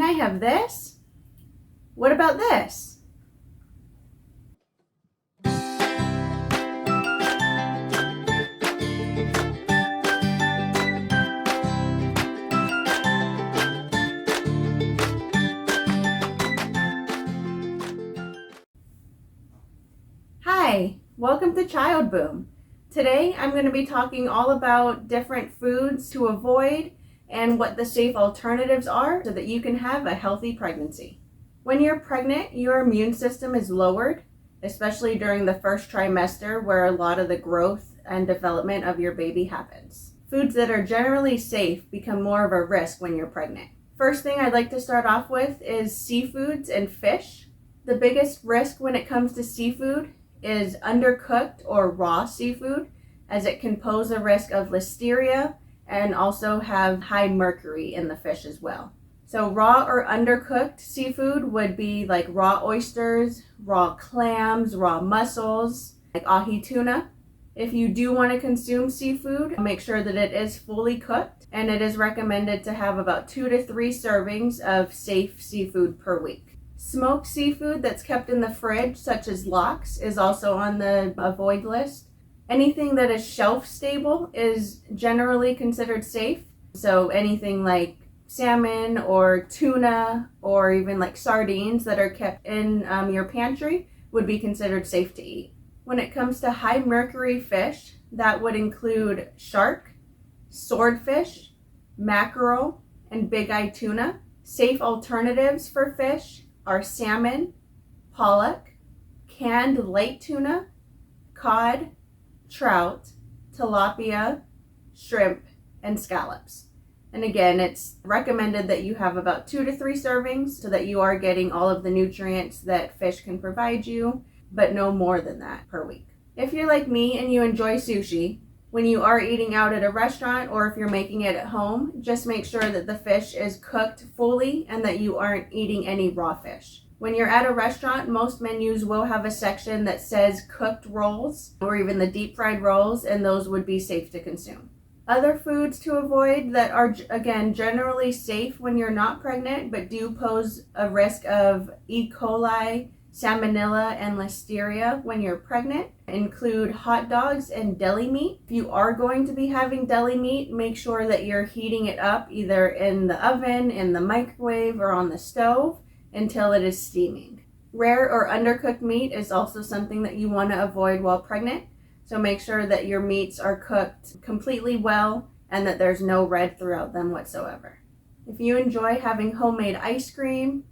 I have this? What about this? Hi, welcome to Child Boom. Today I'm going to be talking all about different foods to avoid and what the safe alternatives are so that you can have a healthy pregnancy. When you're pregnant, your immune system is lowered, especially during the first trimester where a lot of the growth and development of your baby happens. Foods that are generally safe become more of a risk when you're pregnant. First thing I'd like to start off with is seafoods and fish. The biggest risk when it comes to seafood is undercooked or raw seafood, as it can pose a risk of listeria and also have high mercury in the fish as well. So raw or undercooked seafood would be like raw oysters, raw clams, raw mussels, like ahi tuna. If you do want to consume seafood, make sure that it is fully cooked, and it is recommended to have about 2 to 3 servings of safe seafood per week. Smoked seafood that's kept in the fridge, such as lox, is also on the avoid list. Anything that is shelf stable is generally considered safe. So anything like salmon or tuna or even like sardines that are kept in your pantry would be considered safe to eat. When it comes to high mercury fish, that would include shark, swordfish, mackerel, and big eye tuna. Safe alternatives for fish are salmon, pollock, canned light tuna, cod, trout, tilapia, shrimp, and scallops. And again, it's recommended that you have about 2 to 3 servings so that you are getting all of the nutrients that fish can provide you, but no more than that per week. If you're like me and you enjoy sushi, when you are eating out at a restaurant or if you're making it at home, just make sure that the fish is cooked fully and that you aren't eating any raw fish. When you're at a restaurant, most menus will have a section that says cooked rolls or even the deep fried rolls, and those would be safe to consume. Other foods to avoid that are, again, generally safe when you're not pregnant but do pose a risk of E. coli, salmonella, and listeria when you're pregnant include hot dogs and deli meat. If you are going to be having deli meat, make sure that you're heating it up either in the oven, in the microwave, or on the stove until it is steaming. Rare or undercooked meat is also something that you want to avoid while pregnant, so make sure that your meats are cooked completely well and that there's no red throughout them whatsoever. If you enjoy having homemade ice cream,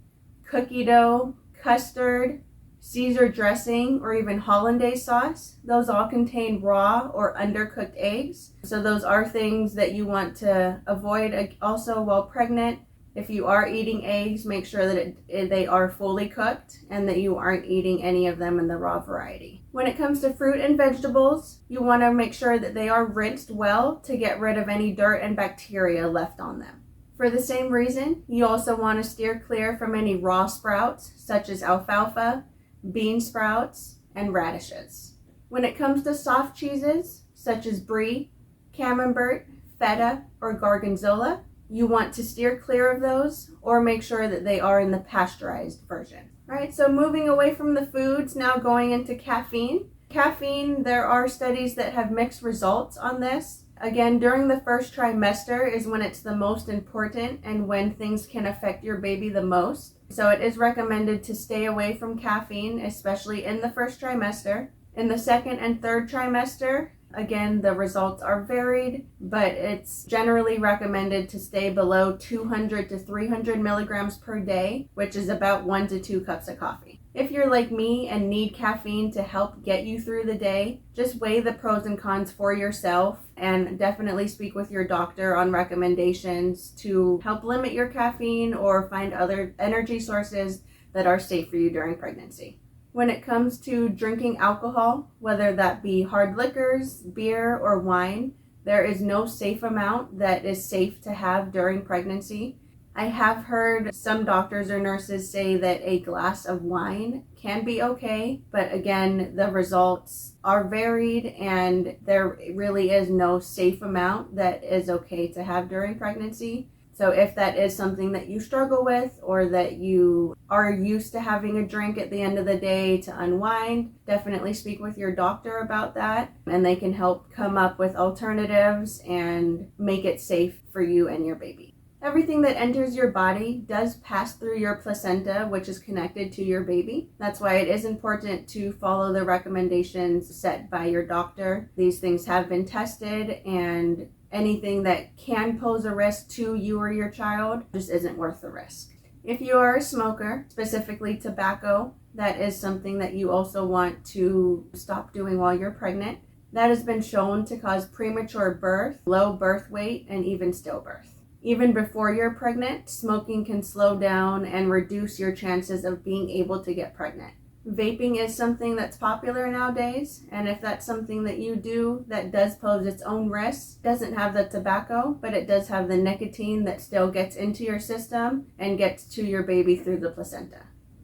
cookie dough, custard, Caesar dressing, or even hollandaise sauce, those all contain raw or undercooked eggs. So those are things that you want to avoid also while pregnant. If you are eating eggs, make sure that they are fully cooked and that you aren't eating any of them in the raw variety. When it comes to fruit and vegetables, you want to make sure that they are rinsed well to get rid of any dirt and bacteria left on them. For the same reason, you also want to steer clear from any raw sprouts, such as alfalfa, bean sprouts, and radishes. When it comes to soft cheeses, such as brie, camembert, feta, or gorgonzola, you want to steer clear of those or make sure that they are in the pasteurized version. All right, so moving away from the foods, now going into caffeine. Caffeine, there are studies that have mixed results on this. Again, during the first trimester is when it's the most important and when things can affect your baby the most. So it is recommended to stay away from caffeine, especially in the first trimester. In the second and third trimester, again, the results are varied, but it's generally recommended to stay below 200 to 300 milligrams per day, which is about 1 to 2 cups of coffee. If you're like me and need caffeine to help get you through the day, just weigh the pros and cons for yourself and definitely speak with your doctor on recommendations to help limit your caffeine or find other energy sources that are safe for you during pregnancy. When it comes to drinking alcohol, whether that be hard liquors, beer, or wine, there is no safe amount that is safe to have during pregnancy. I have heard some doctors or nurses say that a glass of wine can be okay, but again, the results are varied and there really is no safe amount that is okay to have during pregnancy. So if that is something that you struggle with, or that you are used to having a drink at the end of the day to unwind, definitely speak with your doctor about that, and they can help come up with alternatives and make it safe for you and your baby. Everything that enters your body does pass through your placenta, which is connected to your baby. That's why it is important to follow the recommendations set by your doctor. These things have been tested, and anything that can pose a risk to you or your child just isn't worth the risk. If you are a smoker, specifically tobacco, that is something that you also want to stop doing while you're pregnant. That has been shown to cause premature birth, low birth weight, and even stillbirth. Even before you're pregnant, smoking can slow down and reduce your chances of being able to get pregnant. Vaping is something that's popular nowadays, and if that's something that you do that does pose its own risks, doesn't have the tobacco, but it does have the nicotine that still gets into your system and gets to your baby through the placenta.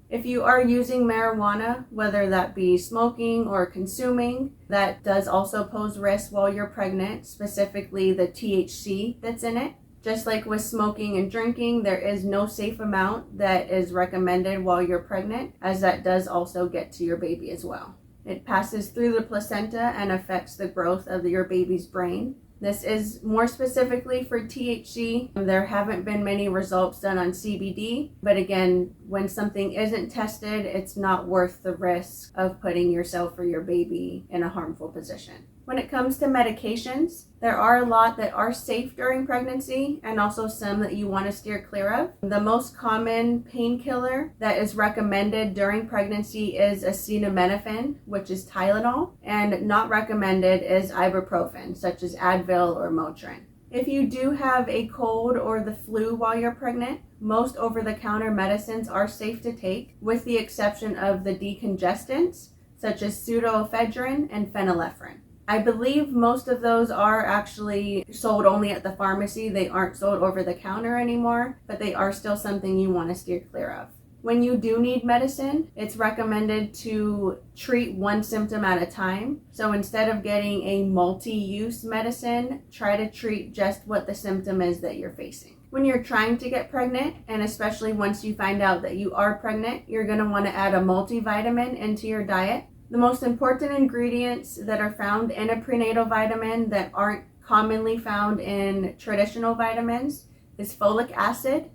If you are using marijuana, whether that be smoking or consuming, that does also pose risks while you're pregnant, specifically the THC that's in it. Just like with smoking and drinking, there is no safe amount that is recommended while you're pregnant, as that does also get to your baby as well. It passes through the placenta and affects the growth of your baby's brain. This is more specifically for THC. There haven't been many results done on CBD, but again, when something isn't tested, it's not worth the risk of putting yourself or your baby in a harmful position. When it comes to medications, there are a lot that are safe during pregnancy and also some that you want to steer clear of. The most common painkiller that is recommended during pregnancy is acetaminophen, which is Tylenol, and not recommended is ibuprofen, such as Advil or Motrin. If you do have a cold or the flu while you're pregnant, most over-the-counter medicines are safe to take, with the exception of the decongestants, such as pseudoephedrine and phenylephrine. I believe most of those are actually sold only at the pharmacy. They aren't sold over the counter anymore, but they are still something you want to steer clear of. When you do need medicine, it's recommended to treat one symptom at a time. So instead of getting a multi-use medicine, try to treat just what the symptom is that you're facing. When you're trying to get pregnant, and especially once you find out that you are pregnant, you're going to want to add a multivitamin into your diet. The most important ingredients that are found in a prenatal vitamin that aren't commonly found in traditional vitamins is folic acid,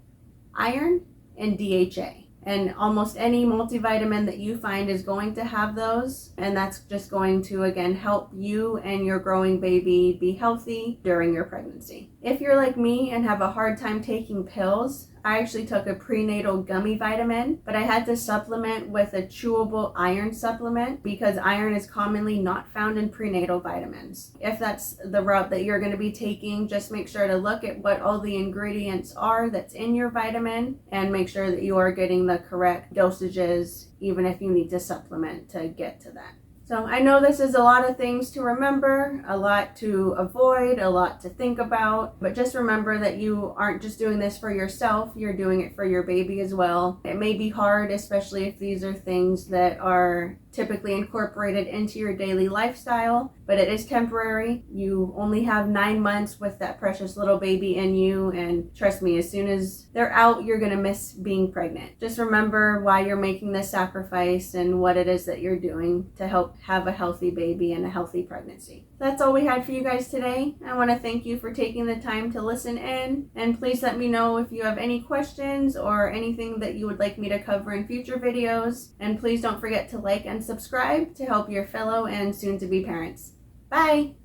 iron, and DHA. And almost any multivitamin that you find is going to have those, and that's just going to, again, help you and your growing baby be healthy during your pregnancy. If you're like me and have a hard time taking pills, I actually took a prenatal gummy vitamin, but I had to supplement with a chewable iron supplement because iron is commonly not found in prenatal vitamins. If that's the route that you're going to be taking, just make sure to look at what all the ingredients are that's in your vitamin and make sure that you are getting the correct dosages, even if you need to supplement to get to that. So I know this is a lot of things to remember, a lot to avoid, a lot to think about, but just remember that you aren't just doing this for yourself, you're doing it for your baby as well. It may be hard, especially if these are things that are typically incorporated into your daily lifestyle, but it is temporary. You only have 9 months with that precious little baby in you, and trust me, as soon as they're out, you're gonna miss being pregnant. Just remember why you're making this sacrifice and what it is that you're doing to help have a healthy baby and a healthy pregnancy. That's all we had for you guys today. I want to thank you for taking the time to listen in, and please let me know if you have any questions or anything that you would like me to cover in future videos, and please don't forget to like and subscribe to help your fellow and soon-to-be parents. Bye!